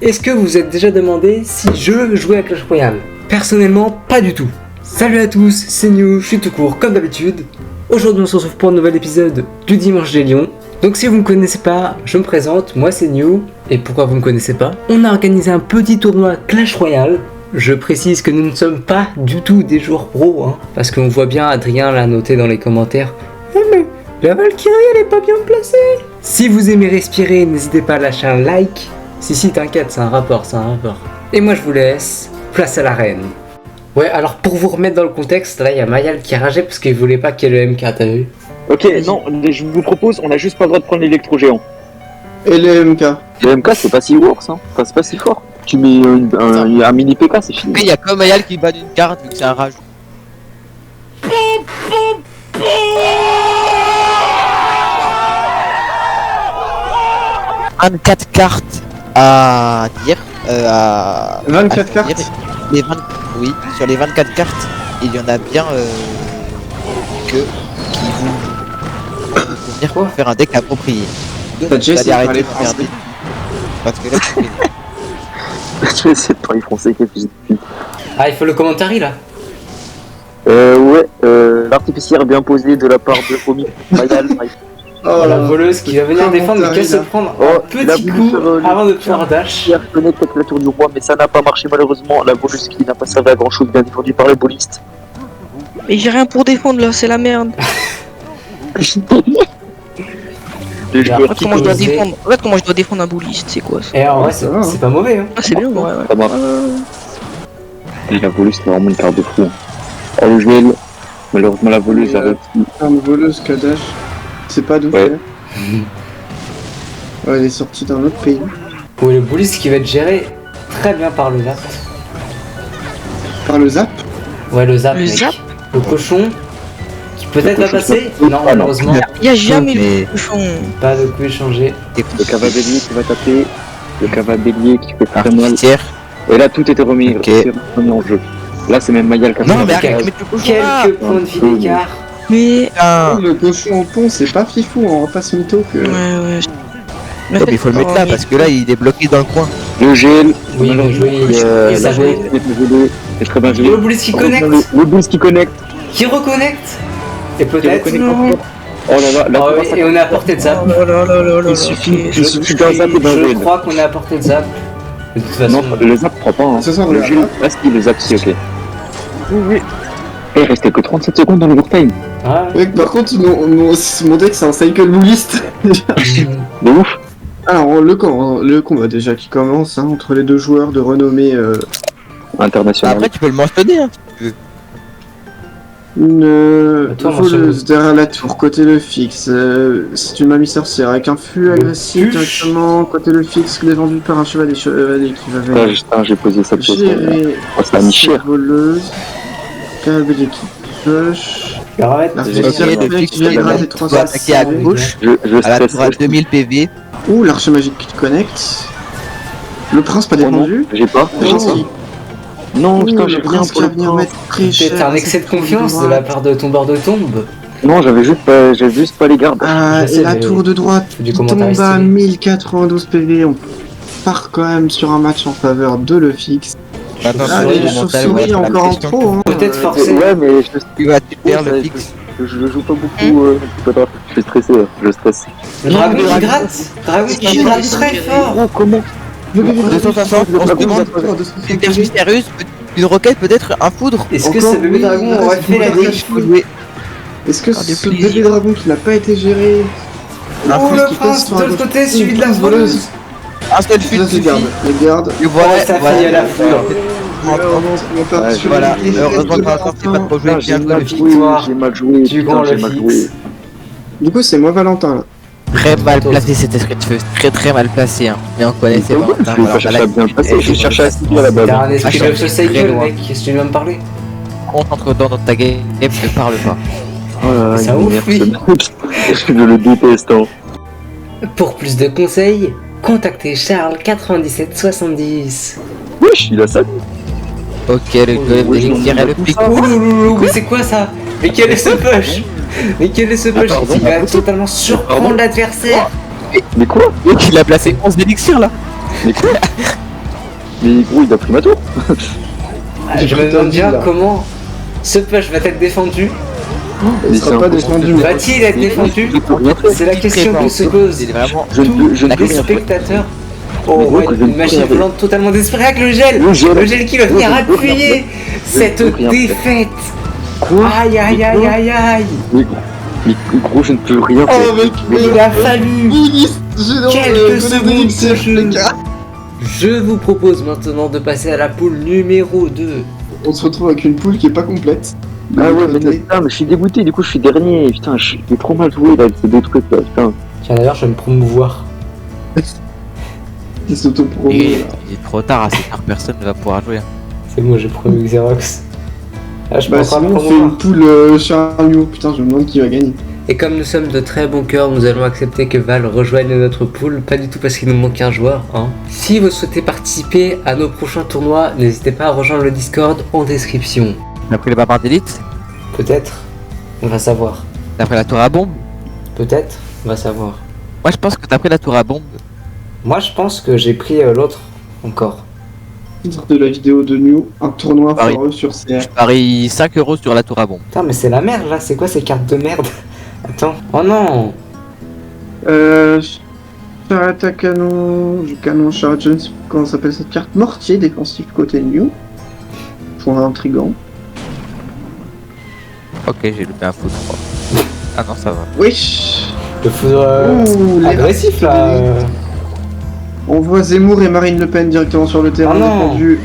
Est-ce que vous vous êtes déjà demandé si je jouais à Clash Royale? Personnellement, pas du tout. Salut à tous, c'est New, je suis tout court comme d'habitude. Aujourd'hui on se retrouve pour un nouvel épisode du Dimanche des Lions. Donc si vous ne me connaissez pas, je me présente, moi c'est New. Et pourquoi vous ne me connaissez pas? On a organisé un petit tournoi Clash Royale. Je précise que nous ne sommes pas du tout des joueurs pros, hein, parce qu'on voit bien Adrien l'a noté dans les commentaires. Mais la Valkyrie elle est pas bien placée. Si vous aimez respirer, n'hésitez pas à lâcher un like. Si, t'inquiète, c'est un rapport. Et moi je vous laisse, place à l'arène. Ouais, alors pour vous remettre dans le contexte, là il y a Mayal qui rageait parce qu'il voulait pas qu'il y ait le MK, t'as vu? Ok, non, je vous propose, on a juste pas le droit de prendre l'électro-géant. Et les MK? Le MK c'est pas si worse, hein. Enfin, c'est pas si fort. Tu mets un mini PK, c'est fini. Il y a comme Mayal qui bat d'une carte vu que c'est un rajout. « 24 cartes à dire, 24 cartes. Les 20, oui, sur les 24 cartes, il y en a bien qui vont venir pour faire un deck approprié. Donc, T'as déjà vous allez essayé de arrêter parler de français? regarder. Parce que là, Je vais essayer de parler français, qu'est-ce que je dis. Ah, il faut le commentaire là. Ouais, l'artificière bien posé de la part de Omi. Mayal. Oh La là, voleuse qui va venir défendre mais qu'elle se prendre un il a petit voulu coup faire, avant de pouvoir dash. Hier, je connais peut-être la tour du roi, mais ça n'a pas marché malheureusement. La voleuse qui n'a pas servi à grand chose, bien défendue par les bolistes. Mais j'ai rien pour défendre là, c'est la merde. Les joueurs Regarde qui comment je dois connaissent. défendre. Regarde comment je dois défendre un bouliste, c'est quoi ça? Et en vrai, ça va, hein. c'est pas mauvais, hein. Ah, c'est bien, ouais. Ça marche. Et la voleuse, c'est vraiment une carte de fou. Oh, le jouet, malheureusement, la voleuse a réussi. une voleuse Kadash. C'est pas d'où Ouais. Ouais, elle est sortie d'un autre pays. Ou le bullis qui va être géré très bien par le zap. Par le zap. Ouais, le zap, Le mec. zap Le cochon qui peut-être Le va cochon, passer. ça- Non, Ah, non. malheureusement, Y'a jamais Mais- le cochon. pas de coup échangé. Le cavabellier qui va taper. Le cavabellier qui fait très mal. artificière. Et là, tout était remis, Ok. remis en jeu. Là, c'est même Mayal qui a Non, fait mais la arrête case. de mettre le cochon là. Quelques points de vie d'écart. Mais. Putain. Le cochon au pont, c'est pas fifou, on repasse mytho que. Ouais. Ouais, mais il faut le mettre là parce que là il est bloqué dans le coin. Le gel. Oui, bien joué. La Ça joué. joue. C'est très bien joué. Le bullis qui connecte, Le boost qui connecte. qui reconnecte. Et Qui peut-être. reconnecte encore. Oh là là, là, Ah comment oui, ça- et on est à portée de zap. Oh là là. Il suffit ok. d'un zap et d'un Je gel. crois qu'on est à portée de zap. De toute façon. Non, le zap prend pas. Hein. Ce soir, Le le gel, zap. ah si, le zap si, ok. Et il restait que 37 secondes dans l'overtime. Ah, Mec, par contre, mon deck, c'est un cycle bouliste. De ouf. Alors, le combat déjà qui commence hein, entre les deux joueurs de renommée. International. Après tu peux le mentionner hein. Une Attends, voleuse derrière la tour, côté le fixe. C'est une mamie sorcière avec un flux agressif Fuche. directement. Côté le fixe, défendu par un chevalier qui va Ah, venir juste, j'ai posé ça pièce. gérer Oh, ça a mis cher. cette voleuse. Cavalier qui push. arrête. La Ok, sorcière le qui fixe vient tu gratter dois 300. attaquer à gauche Je à la stresse. tour à 2000 PV. Ouh, l'archer magique qui te connecte. Le prince pas Oh non, défendu. j'ai pas. Non, putain, j'ai le rien prince qui pour va le venir prince. mettre très cher. Peut-être un excès de confiance de la part de ton bord de tombe. Non, j'avais juste pas les gardes. Ah, Je sais, la mais tour de droite du qui commentaire tombe à estimé. 1092 PV. On part quand même sur un match en faveur de le fixe. Maintenant Ah, sur les le mental, chauves-souris ouais, c'est la encore en question. trop. Hein. Peut-être forcé. Ouais, mais je Tu vas tu perds le fixe. je joue pas beaucoup. C'est pas grave. Je suis stressé, je stresse. Le dragon qui gratte. Dragon qui gratte très fort. Oh, comment 260, on se demande une perche mystérieuse, une roquette peut-être, un foudre. Est-ce que Encore, ce bébé oui, dragon il aurait reste fait la beaucoup de dégâts? Faut jouer Est-ce que Ah, des ce plaisirs. bébé dragon qui n'a pas été géré Oh, Fils le qui prince passe sur de la l'autre gauche. côté, suivi de la voleuse. un seul fut Là, les suffit. gardes. Les gardes. Et Oh, voilà, ça faillit à la foudre. On part Ouais, sur Voilà, les heureusement de que la c'est pas trop joué, Putain, bien joué le fixe. victoire j'ai mal joué. du grand Putain, le j'ai mal fixe. joué. Du coup, c'est moi Valentin là. Très mal placé cet esprit de feu, très mal placé hein. Mais on connaissait Je Valentin, vais voilà, pas chercher à bien le passer, je vais chercher à cibler à la base. T'as un esprit Ah, de ce cycle, très loin. mec. Qu'est-ce que tu viens de me parler? concentre dans ta game, ne parle pas. Oh là là, Ça il ouf, m'énerve, oui. ce mec. Je le déteste, hein. Pour plus de conseils, contactez Charles 9770. Wesh, il a ça. Ok, le golem oui, d'élixir non, est le plus Oh cool. louloulou, mais c'est quoi ça? Mais quel est ce push? Mais quel est ce push? pardon, Il va pardon. totalement surprendre Pardon. l'adversaire. Mais quoi Mec, il a placé 11 élixirs là. Mais quoi Mais gros, il a pris ma tour. Je me demande bien comment ce push va être défendu. Il sera pas défendu. Va-t-il être défendu? Je peux rien faire. C'est la question que se pose Il est vraiment. Je ne peux tous les rien faire. spectateurs. Oh, Mais gros, ouais, que je ne une peux machine rien faire. volante totalement désespérée avec le gel. Le gel qui va venir appuyer cette peux rien faire. défaite. Quoi? Aïe aïe aïe aïe aïe. Mais gros, je ne peux rien faire. Oh mec, Il a fallu quelques secondes de secondes jeu. Je vous propose maintenant de passer à la poule numéro 2. On se retrouve avec une poule qui est pas complète. Ah ouais, mais putain, mais je suis dégoûté, du coup je suis dernier. Putain, j'ai trop mal joué là avec ces deux trucs là, putain. Tiens d'ailleurs je vais me promouvoir. Qui s'auto-promo. Il est trop tard, à cette heure, personne ne va pouvoir jouer. C'est bon, j'ai promu Xerox. Ah, je peux Bah encore me sinon on fait promouvoir. une poule Charmio. Putain, je me demande qui va gagner. Et comme nous sommes de très bons cœurs, nous allons accepter que Val rejoigne notre pool, pas du tout parce qu'il nous manque un joueur. Hein. Si vous souhaitez participer à nos prochains tournois, n'hésitez pas à rejoindre le Discord en description. T'as pris les barbares d'élite? Peut-être, on va savoir. T'as pris la tour à bombe? Peut-être, on va savoir. Moi je pense que t'as pris la tour à bombe. Moi je pense que j'ai pris l'autre encore. Titre de la vidéo de New, un tournoi Paris. foireux sur CR. Je parie 5 € sur la tour à bombe. Putain mais c'est la merde là, c'est quoi ces cartes de merde? Attends, oh non. Charrette à canon, charrette, je ne sais plus comment s'appelle cette carte. Mortier défensif côté New. Point intrigant. Ok, j'ai loupé un faux 3. Ah non, ça va. Wesh. Le foudre Ouh, les agressif là. On voit Zemmour et Marine Le Pen directement sur le terrain Ah non. défendu.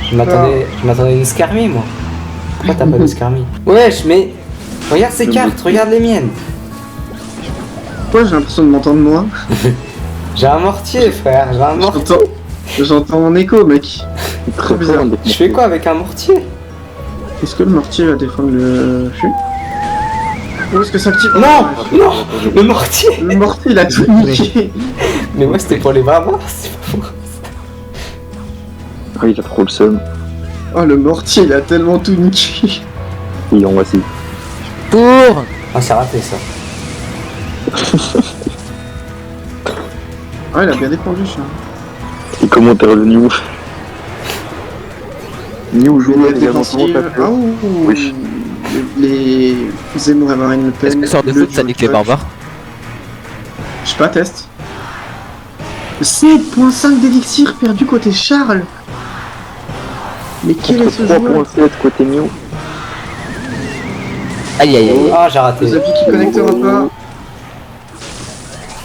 Je m'attendais à une Scarmy moi. Pourquoi t'as pas de Scarmy? Wesh mais regarde ces cartes, regarde les miennes. Pourquoi j'ai l'impression de m'entendre moi? J'ai un mortier frère, j'ai un mortier. J'entends mon écho mec. C'est Trop bizarre. Je fais quoi avec un mortier? Est-ce que le mortier va défendre le fût? Où est-ce que ça active? Non, non, le mortier. Le mortier il a tout niqué. Mais moi c'était pour les barbares, c'est pas pour... Ah, il a trop le seum. Oh le mortier il a tellement tout niqué. Et en voici. Tour. Ah c'est raté ça. Ah il a bien défendu ça. Les commentaires de New. New joue Jouer également défensive. Ah ouh. Oui. Les Zemmour et Marine Le Pen. Est-ce que sort de le foot ça nique les Joe barbares? Je sais pas, test. 7.5 d'élixir perdu côté Charles. Mais quel est ce joueur? 3.7 côté New. Aïe aïe aïe. Ah j'ai raté. Le Zappy qui connectera pas.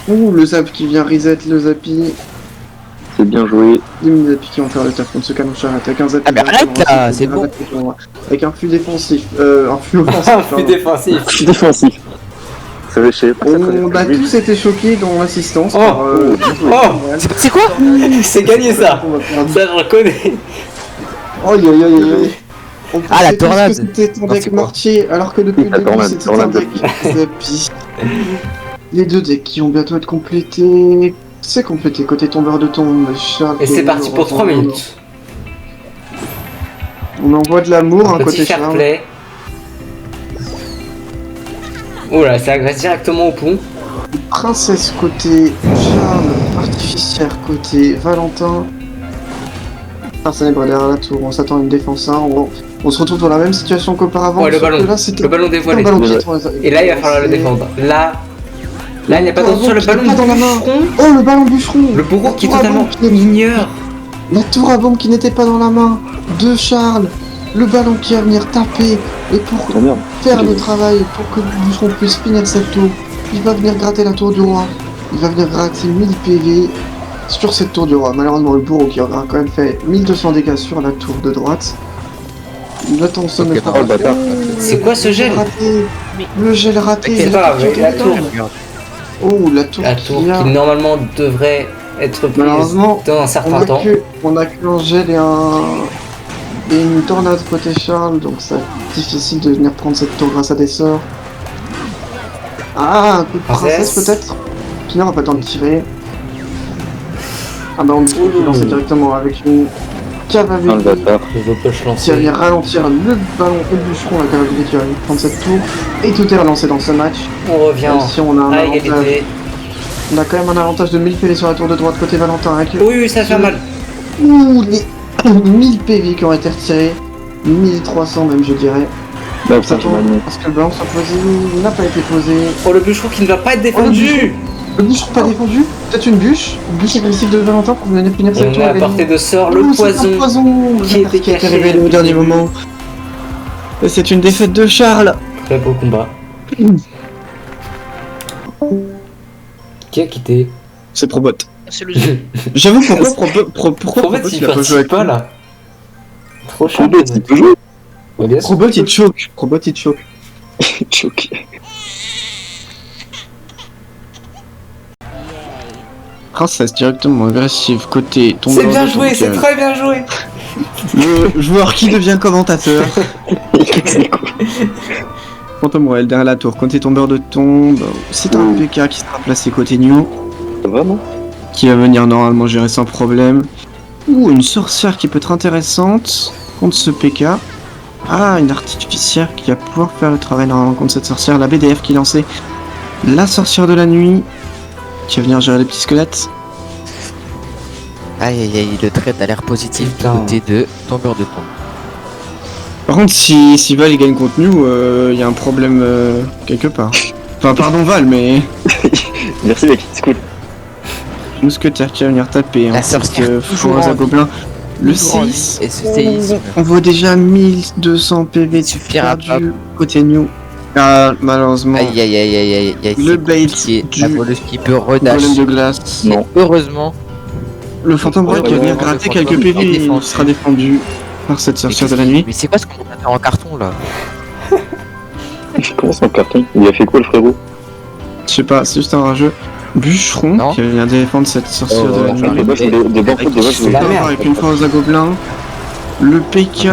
Ouh, le Zap qui vient reset le Zappy. C'est bien joué. 10 000 Zappy qui vont faire le taf contre ce canon charrette avec un Zappy. Ah, mais arrête, là, c'est bon. Avec un flux défensif. Un flux offensif. Un flux défensif. Défensif. Ça va, je sais pas. ça connaît On pas. a tous été choqués dans l'assistance. Oh. par, Oh. C'est quoi? C'est gagné ça. Ça je reconnais. Oh aïe aïe aïe aïe. On Ah, la pensait tous tornade. que c'était un Non, deck c'est quoi? mortier, alors que depuis le La début tornade, c'était un tornade. deck Zappy. Les deux decks qui ont bientôt être complétés. C'est complété côté tombeur de tombe. Charles Et c'est Kelly, parti pour 3 minutes. On envoie de l'amour un Petit côté fair Charles. play. Oh là, ça agresse directement au pont. Princesse côté Charles, artificière côté Valentin. Arsène derrière la tour, on s'attend à une défense 1, on se retrouve dans la même situation qu'auparavant. Ouais, le sauf ballon. que là, c'était Le ballon dévoilé. un ballon Ouais. piéton. Et là, il va falloir le défendre. Là, il n'y a pas Le d'attention, le ballon ballon qui est pas dans la main. bûcheron. Oh, le ballon bûcheron. Le bourreau qui est La tour à totalement bombe qui est- ignore. La tour à bombe qui n'était pas dans la main de Charles. Le ballon qui va venir taper. Et pour Trop bien. faire le travail, pour que le bûcheron puisse finir cette tour, il va venir gratter la tour du roi. Il va venir gratter 1000 PV sur cette tour du roi. Malheureusement, le bourreau qui aura quand même fait 1200 dégâts sur la tour de droite. Le Thompson Ok, ne fera oh, le pas. bâtard. C'est quoi ce gel? Raté. Le gel raté. C'est pas grave, la tour. Oh, la tour La qui tour vient. qui normalement devrait être prise Malheureusement, dans un On certain a, temps. on a que un gel et une tornade côté Charles, donc c'est difficile de venir prendre cette tour grâce à des sorts. Ah, un coup de princesse peut-être. Qui n'aura pas le temps de tirer. Ah bah on peut lancer directement avec une cavalerie Un le bâtard. Je veux push qui va lancer. venir ralentir le ballon et le bûcheron, la cavalerie qui va venir prendre cette tour. Et tout est relancé dans ce match. On revient Même si on a un à avantage. égalité. On a quand même un avantage de 1000 PV sur la tour de droite côté Valentin avec Oui, oui, ça fait mal. Ouh, les 1000 PV qui ont été retirés. 1300 même, je dirais. Bah, Ça putain, tombe, parce que le ballon soit posé n'a pas été posé. Oh, le bûcheron qui ne va pas être défendu. Le bûche pas défendu. Peut-être une bûche agressive de Valentin pour venir finir Et cette on tour. a à portée de sort le Oh, c'est poison. un poison qui était qui a été caché. révélé au dernier moment. Et c'est une défaite de Charles. Très beau combat. Qui a quitté? C'est Probot. C'est le jeu. J'avoue, pourquoi En fait, il a pas joué participe avec pas nous là. Trop chiant. Probot, il peut jouer. Ouais, bien sûr. Probot il choke. Probot il choke. Choqué. Princesse directement agressive côté ton C'est bien joué, c'est très bien joué. Le joueur qui devient commentateur. Phantom Royal derrière la tour, côté tombeur de tombe. C'est un PK qui sera placé côté New, Ça va, non? qui va venir normalement gérer sans problème. Ouh, une sorcière qui peut être intéressante contre ce PK. Ah, une artificière qui va pouvoir faire le travail normalement contre cette sorcière. La BDF qui lançait la sorcière de la nuit, qui va venir gérer les petits squelettes. Aïe aïe aïe, le trade a l'air positif du Putain. côté de tombeur de tombe. Par contre, si Val il gagne contre New, il y a un problème quelque part. Enfin, pardon Val, mais Merci, mec, c'est cool. mousquetaire qui va venir taper. La Ensuite, sorcière, toujours Fourreuse à en vie. Gobelin. Le Toujours en vie. séisme. Et ce séisme. On voit déjà 1200 PV Suffira perdu côté New. Ah, malheureusement. Aïe aïe aïe aïe aïe aïe. Le c'est bait compliqué. du La voleuse qui peut redash. Golem de glace. Non. Heureusement. Le fantôme Royal qui va venir Heureusement, gratter le quelques fantôme PV est et défendu. sera défendu par cette sorcière de la nuit. Mais c'est quoi ce qu'on a fait en carton là? Comment c'est un carton? Il a fait quoi, le frérot? Je sais pas, c'est juste un rageux. Bûcheron Non. qui va venir défendre cette sorcière Oh, de la enfin, nuit. Des vaches, des bancs, des vaches, C'est la merde. Avec une force à gobelin. Le PK.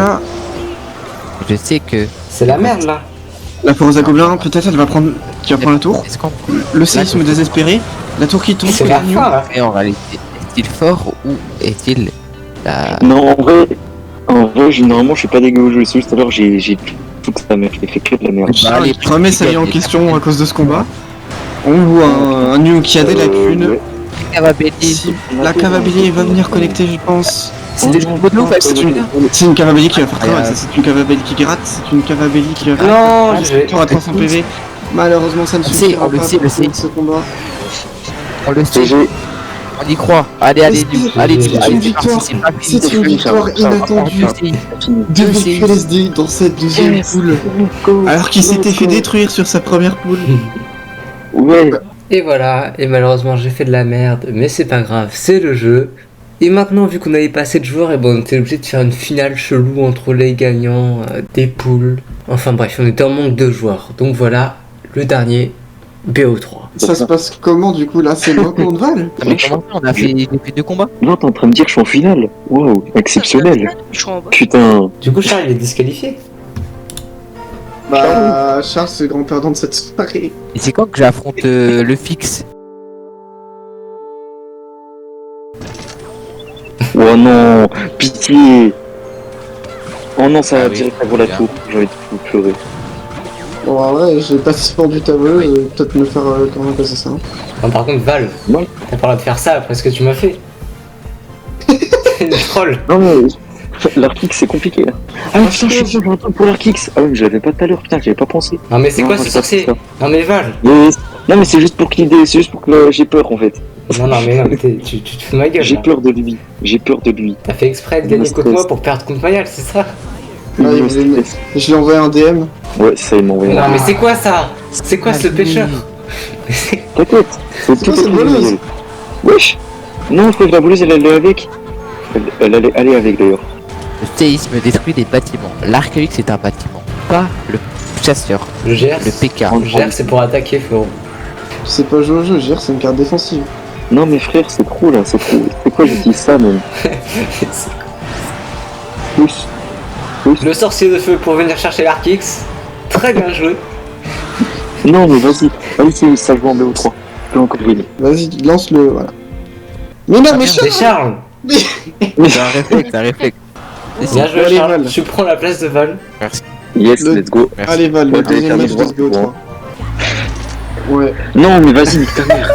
Je sais que. C'est la merde là. La force à gobelin, peut-être elle va prendre. Qui va prendre la tour. Est-ce qu'on Le séisme désespéré. La tour qui tombe. C'est la côté fin New. là. est en réalité? Est-il fort ou est-il la... Non, en vrai, généralement, je suis pas dégueu au jeu. C'est juste à l'heure, j'ai toute la merde. J'ai fait que de la merde. Charles remet sa vie en question à cause de ce combat. On voit un New qui a des lacunes. Ouais. Cavabelli? Si la Cavabelli va venir connecter, je pense. C'était le combo de ouf, C'est une Cavabelli qui va faire travail, Ah, ça, c'est une Cavabelli qui gratte, c'est une Cavabelli qui va faire Non, je vais. tour à 300 PV. Malheureusement, ça ne On suffira sait, on le pas sait, pour le sait. finir ce combat. On le sait, GG. on y croit. Allez, allez, C'est New. Allez, une New. Allez, victoire. c'est pas fini. C'est une victoire inattendue de VQLSD dans cette deuxième poule. Alors qu'il s'était fait détruire sur sa première poule. Ouais. Et voilà, et malheureusement j'ai fait de la merde, mais c'est pas grave, c'est le jeu. Et maintenant, vu qu'on avait pas assez de joueurs, et bon, on était obligé de faire une finale chelou entre les gagnants, des poules. Enfin bref, on était en manque de joueurs. Donc voilà, le dernier, BO3. Ça se passe comment du coup là? C'est moi contre Val? Ah, mais comment ça, on a fait deux combats? Non, t'es en train de dire que je suis en finale. Waouh, exceptionnel. Je suis en bas. Putain. Du coup, Charles, il est disqualifié. Bah, Charles, c'est le grand perdant de cette soirée. Et c'est quand que j'affronte le fixe? Oh non, pitié. Oh non, ça Ah va oui, direct avant la bien. tour. J'ai envie de pleurer. Bon, en vrai, j'ai pas suspendu ta vœu, peut-être me faire comment passer ça. Non, par contre, Val, Ouais. t'as pas le droit de faire ça après ce que tu m'as fait. C'est une troll. Non mais l'arc c'est compliqué là. Ah putain, je suis sûr, j'ai un truc pour l'arc. Ah oui, mais je l'avais pas tout à l'heure, putain, j'avais pas pensé. Non, mais c'est Non, quoi non, ce c'est pas sorcier? ça. Non, mais Val. Non mais c'est juste pour c'est juste pour que j'ai peur en fait. Non, mais tu te fous de ma gueule. J'ai là. peur de lui. J'ai peur de lui. T'as fait exprès de gagner contre moi pour perdre contre Mayal, c'est ça? Ah, il voulait- Je lui ai envoyé un DM. Ouais, ça il m'a envoyé. Non, mais c'est quoi ça? C'est quoi ce pêcheur? T'inquiète, c'est quoi cette voleuse? Wesh. Non, je crois que la voleuse elle allait avec. Elle allait aller avec d'ailleurs. Le séisme détruit des bâtiments. L'archéologue c'est un bâtiment, pas le chasseur, Le GR, le PK. le GR c'est pour attaquer, frérot. C'est pas jouer au jeu, je veux dire, c'est une carte défensive. Non mais frère, c'est trop là, c'est trop. C'est quoi j'utilise ça même? Plus. Le sorcier de feu pour venir chercher l'Arkix. Très bien joué. Non mais vas-y. Allez, c'est ça joue en BO3. Je peux encore gagner. Vas-y, lance-le, voilà. Mais non, mais C'est Charles. C'est un réflexe, un réflexe. Bien joué, Allez, Charles. Val. Tu prends la place de Val. Yes, Le- let's go. Merci. Allez, Val, le Ouais, deuxième allez, match de termine, SBO3. Ouais. Non mais vas-y, nique ta mère.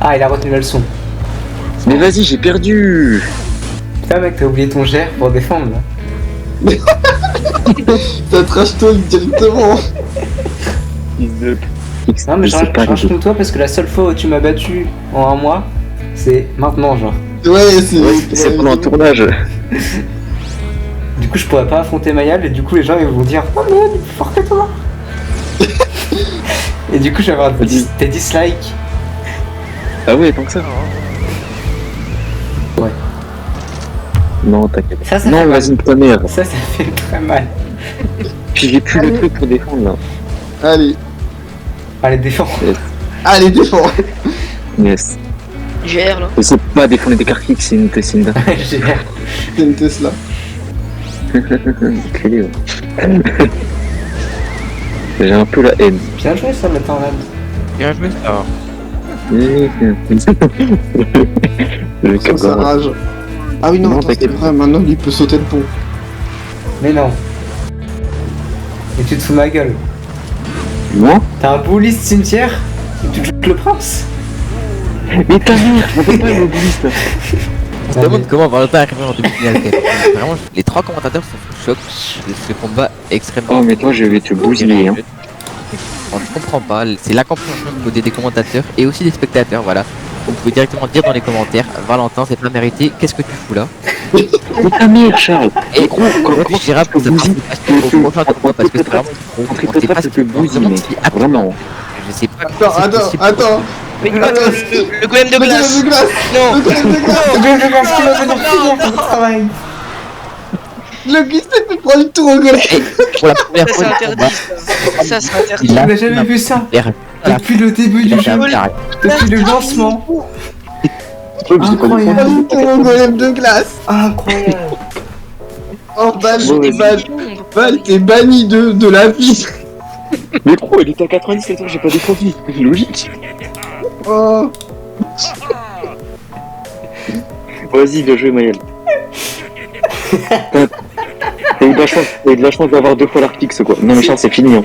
Ah, il a retenu la leçon. Mais vas-y, j'ai perdu. Putain, mec, t'as oublié ton GR pour défendre là. T'as trash talk directement. Non, mais je rage contre toi parce que la seule fois où tu m'as battu en un mois, c'est maintenant, genre. Ouais, C'est pendant un tournage. Du coup, je pourrais pas affronter Mayal et du coup, les gens ils vont dire oh, mais il est plus fort que toi. Et du coup, je vais avoir des dislikes. Ah ouais, tant que ça. Ouais. Non, t'inquiète. Ça Non, fait mal. vas-y, ta mère. Ça fait très mal. Puis j'ai plus le truc pour défendre là. Allez, Allez, défends. allez, défends. Yes. GR là. Mais c'est pas défendre des cartes c'est une Tessinda. GR. C'est une Tesla. Enculé, ouais. J'ai un peu la haine. Bien joué ça, le tornade. Bien joué, ça. Le Sans sa cœur rage. Ah oui, non, Non, attends, c'est t'inquiète. vrai, maintenant il peut sauter le pont. Mais non. Et tu te fous de ma gueule. Moi T'as un bouliste cimetière et tu te joues le prince. Mais ta mère, je m'appelle pas le bouliste. On se demande comment Valentin est arrivé en demi-finale. Vraiment, les trois commentateurs sont sous choc de ce combat extrêmement. Oh, mais toi, je vais te bousiller, hein. Alors, je comprends pas, c'est la compréhension du côté des commentateurs et aussi des spectateurs, voilà. Vous pouvez directement dire dans les commentaires, Valentin, c'est pas mérité, qu'est-ce que tu fous là? Mais ta mère, Charles. Et gros, comment tu diras pour bousiller au prochain tournoi parce que c'est vraiment trop. Quand tu On sait pas ce te bousiller, mec. Vraiment. Je sais pas comment c'est Attends, possible. attends. Mais le golem de Le glace. golem de glace. Non. Le golem de glace. Le gars qui va venir finir son travail. Le glisse s'est fait prendre le tour au golem. Et pour la première Ça fois c'est du combat, interdit. Ça c'est interdit. il On a n'a jamais vu ça. l'air- Depuis le début du il a jeu. l'air- Depuis le lancement. Ouais, mais c'est pas Incroyable. défendre. Le tour au golem de glace. Incroyable. Oh, Val, Ouais, Val, t'es banni de la vie. Mais gros, il était à 97 ans, j'ai pas défendu. Logique. Oh. Vas-y, bien joué, Maël. T'as eu de la chance d'avoir 2 fois l'arc fixe, quoi. Non, mais Charles, c'est fini, hein.